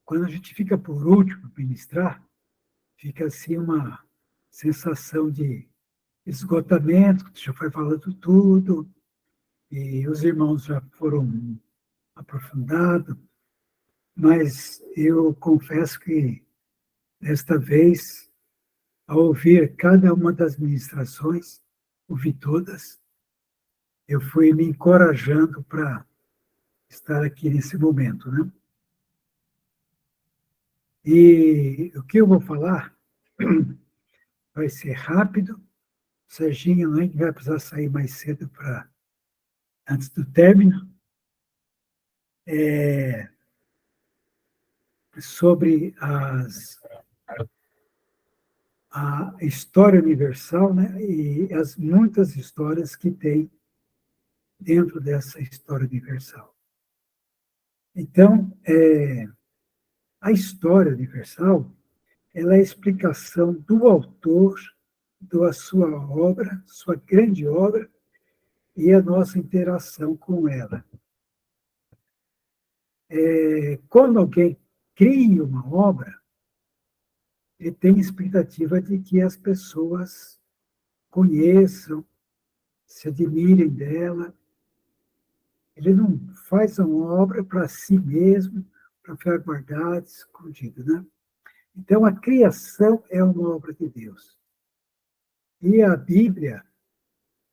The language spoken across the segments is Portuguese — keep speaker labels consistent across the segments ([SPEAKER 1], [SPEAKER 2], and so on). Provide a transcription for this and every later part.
[SPEAKER 1] quando a gente fica por último para ministrar, fica assim uma sensação de esgotamento, já foi falando tudo, e os irmãos já foram aprofundados, mas eu confesso que, desta vez, ao ouvir cada uma das ministrações, ouvi todas, eu fui me encorajando para estar aqui nesse momento, né? E o que eu vou falar vai ser rápido. O Serginho nem vai precisar sair mais cedo antes do término. Sobre a história universal, né? E as muitas histórias que tem dentro dessa história universal. Então, a história universal ela é a explicação do autor da sua obra, sua grande obra, e a nossa interação com ela. Quando alguém cria uma obra, ele tem expectativa de que as pessoas conheçam, se admirem dela. Ele não faz uma obra para si mesmo, para ficar guardado, escondido, né? Então, a criação é uma obra de Deus. E a Bíblia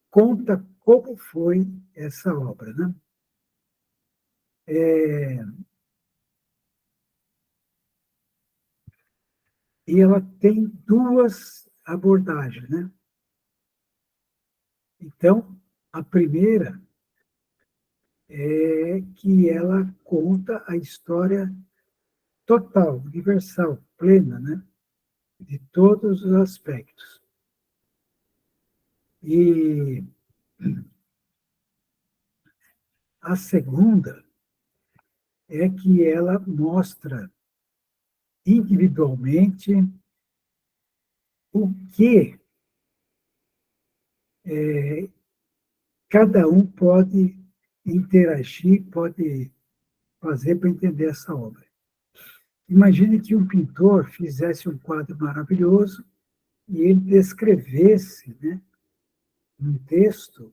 [SPEAKER 1] conta como foi essa obra, né? E ela tem duas abordagens, né? Então, a primeira é que ela conta a história total, universal, plena, né? De todos os aspectos. E a segunda é que ela mostra individualmente o que cada um pode interagir, pode fazer para entender essa obra. Imagine que um pintor fizesse um quadro maravilhoso e ele descrevesse, né, num texto,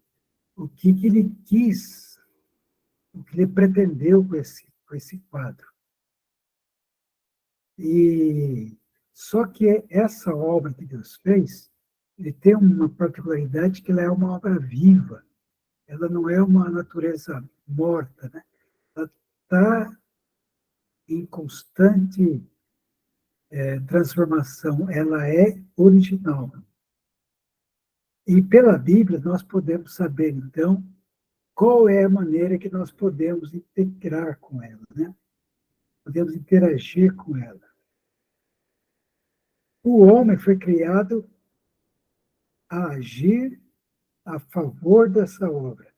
[SPEAKER 1] o que ele quis, o que ele pretendeu com esse quadro. E só que essa obra que Deus fez, ele tem uma particularidade que ela é uma obra viva. Ela não é uma natureza morta, né? Ela está em constante transformação. Ela é original. E pela Bíblia nós podemos saber, então, qual é a maneira que nós podemos integrar com ela, né? Podemos interagir com ela. O homem foi criado a agir a favor dessa obra,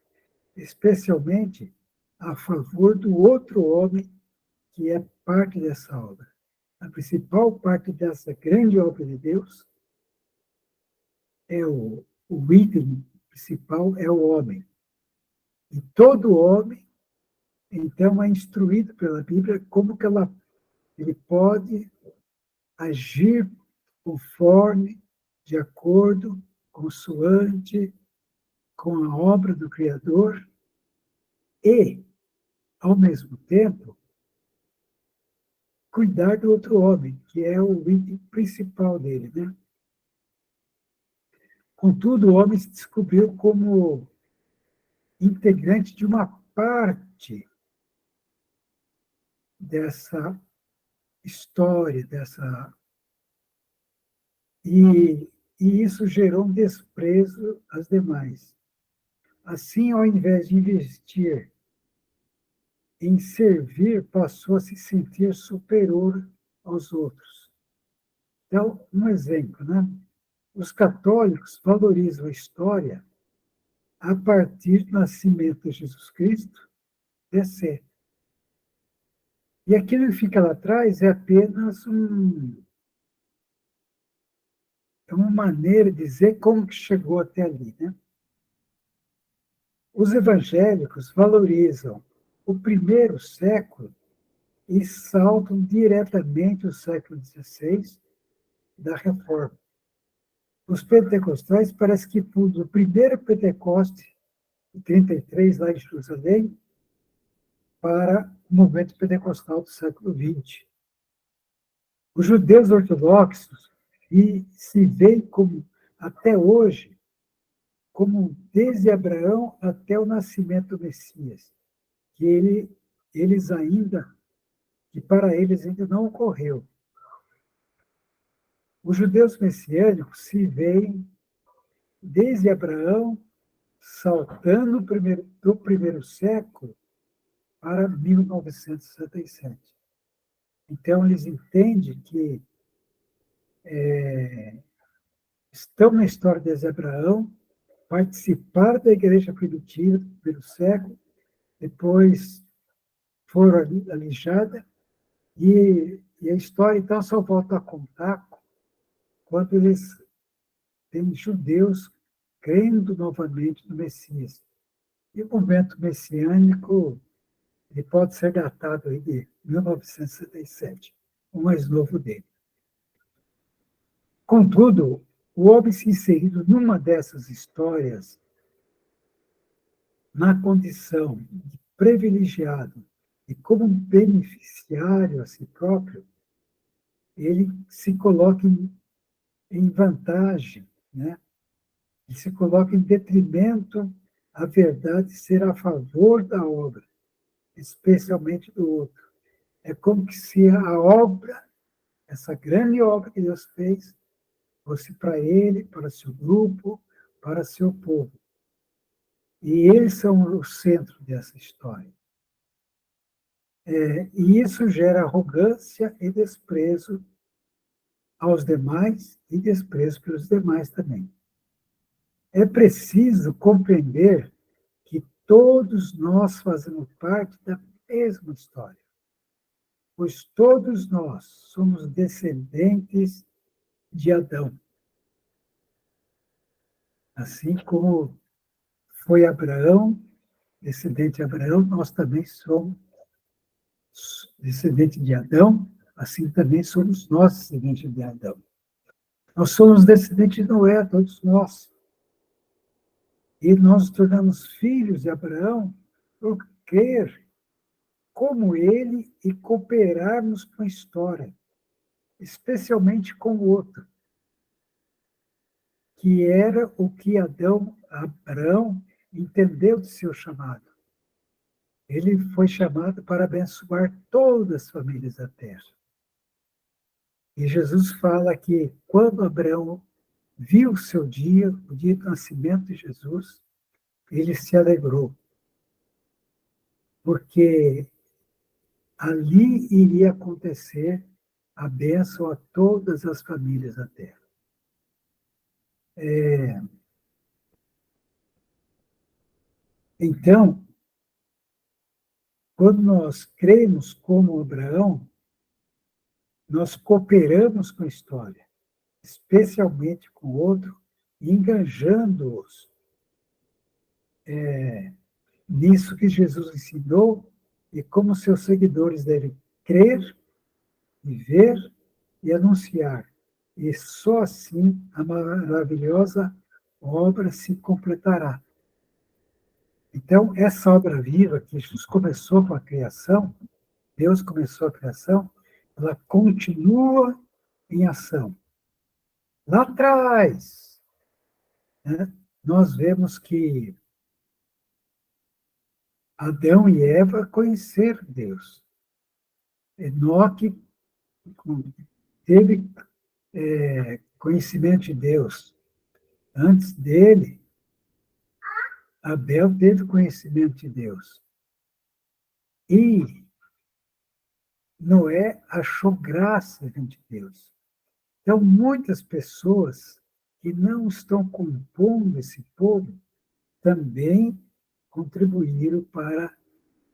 [SPEAKER 1] especialmente a favor do outro homem que é parte dessa obra. A principal parte dessa grande obra de Deus é o item principal é o homem. E todo homem, então, é instruído pela Bíblia como que ele pode agir conforme, de acordo, consoante com a obra do Criador e, ao mesmo tempo, cuidar do outro homem, que é o item principal dele, né? Contudo, o homem se descobriu como integrante de uma parte dessa história, e isso gerou um desprezo às demais. Assim, ao invés de investir em servir, passou a se sentir superior aos outros. Então, um exemplo, né? Os católicos valorizam a história a partir do nascimento de Jesus Cristo, descer. E aquilo que fica lá atrás é apenas uma maneira de dizer como que chegou até ali, né? Os evangélicos valorizam o primeiro século e saltam diretamente ao século XVI da Reforma. Os pentecostais parece que do primeiro Pentecoste, em 33, lá em Jerusalém, para o movimento pentecostal do século XX. Os judeus ortodoxos se veem como, até hoje, como desde Abraão até o nascimento do Messias, que que para eles ainda não ocorreu. Os judeus messiânicos se veem desde Abraão, saltando do primeiro século para 1967. Então, eles entendem que estão na história desde Abraão, participaram da igreja primitiva do primeiro século, depois foram alijadas, e a história, então, só volta a contar quando eles têm judeus crendo novamente no Messias. E o movimento messiânico ele pode ser datado aí de 1967, o mais novo dele. Contudo, o homem se inserido numa dessas histórias, na condição de privilegiado e como beneficiário a si próprio, ele se coloca em vantagem, né? Ele se coloca em detrimento à verdade ser a favor da obra, especialmente do outro. É como que se a obra, essa grande obra que Deus fez, fosse para ele, para seu grupo, para seu povo. E eles são o centro dessa história. E isso gera arrogância e desprezo aos demais e desprezo pelos demais também. É preciso compreender que todos nós fazemos parte da mesma história, pois todos nós somos descendentes de Adão. Assim como foi Abraão, descendente de Abraão, nós também somos descendentes de Adão, assim também somos nós descendentes de Adão. Nós somos descendentes de Noé, todos nós. E nós nos tornamos filhos de Abraão por crer como ele e cooperarmos com a história, especialmente com o outro, que era o que Abraão entendeu de seu chamado. Ele foi chamado para abençoar todas as famílias da terra. E Jesus fala que quando Abraão viu o seu dia, o dia do nascimento de Jesus, ele se alegrou, porque ali iria acontecer a bênção a todas as famílias da terra. Então, quando nós cremos como Abraão, nós cooperamos com a história, especialmente com o outro, engajando-os nisso que Jesus ensinou e como seus seguidores devem crer, viver e anunciar. E só assim a maravilhosa obra se completará. Então, essa obra viva que Jesus começou com a criação, Deus começou a criação, ela continua em ação. Lá atrás, né, nós vemos que Adão e Eva conheceram Deus. Enoque teve conhecimento de Deus. Antes dele, Abel teve conhecimento de Deus. E Noé achou graça diante de Deus. Então, muitas pessoas que não estão compondo esse povo também contribuíram para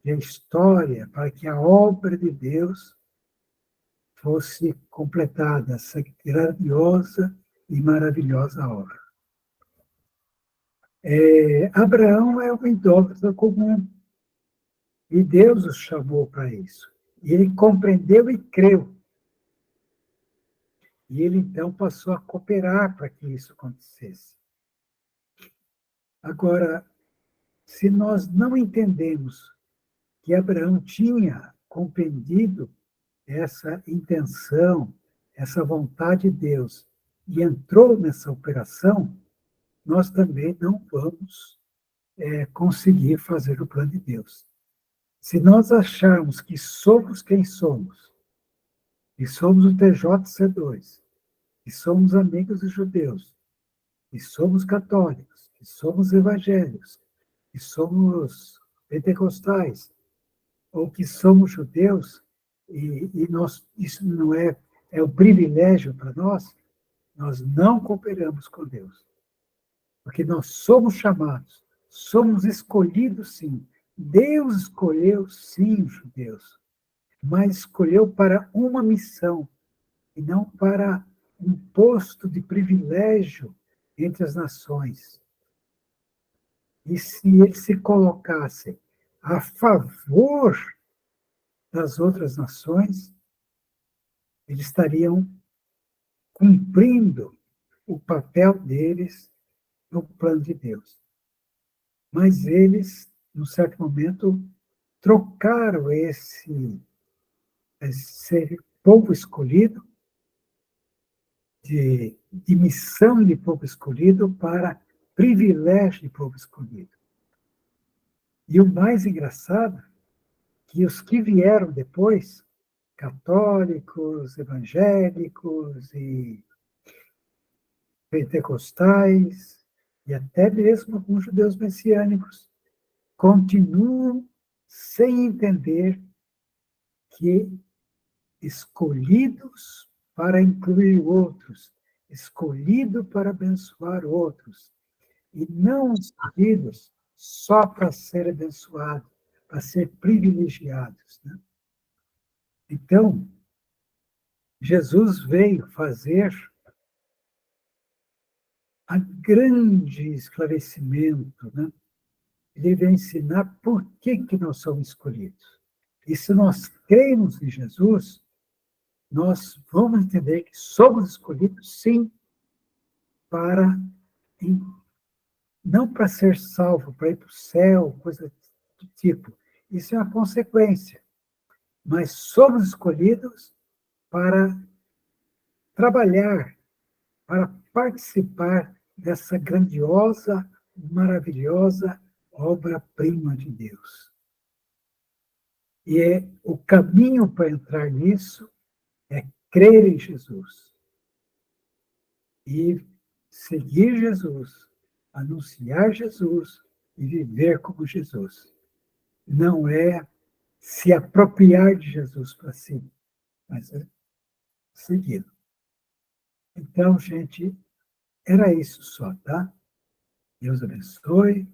[SPEAKER 1] a história, para que a obra de Deus fosse completada, essa grandiosa e maravilhosa obra. Abraão é um idólatra comum, e Deus o chamou para isso. E ele compreendeu e creu. E ele, então, passou a cooperar para que isso acontecesse. Agora, se nós não entendemos que Abraão tinha compreendido essa intenção, essa vontade de Deus, e entrou nessa operação, nós também não vamos conseguir fazer o plano de Deus. Se nós acharmos que somos quem somos, e somos o TJC2, e somos amigos dos judeus, e somos católicos, e somos evangélicos, e somos pentecostais, ou que somos judeus, e nós, isso não é o privilégio para nós não cooperamos com Deus. Porque nós somos chamados, somos escolhidos, sim. Deus escolheu, sim, os judeus, mas escolheu para uma missão, e não para um posto de privilégio entre as nações. E se ele se colocasse a favor das outras nações, eles estariam cumprindo o papel deles no plano de Deus. Mas eles, num certo momento, trocaram esse povo escolhido, de missão de povo escolhido, para privilégio de povo escolhido. E o mais engraçado, que os que vieram depois, católicos, evangélicos e pentecostais, e até mesmo alguns judeus messiânicos, continuam sem entender que escolhidos para incluir outros, escolhido para abençoar outros, e não escolhidos só para ser abençoados, para ser privilegiados. Né? Então, Jesus veio fazer a grande esclarecimento, né? Ele veio ensinar por que nós somos escolhidos. E se nós cremos em Jesus, nós vamos entender que somos escolhidos, sim, para não para ser salvo, para ir para o céu, coisa do tipo. Isso é uma consequência. Mas somos escolhidos para trabalhar, para participar dessa grandiosa, maravilhosa obra-prima de Deus. E o caminho para entrar nisso é crer em Jesus e seguir Jesus, anunciar Jesus e viver como Jesus. Não é se apropriar de Jesus para si, mas é segui-lo. Então, gente, era isso só, tá? Deus abençoe.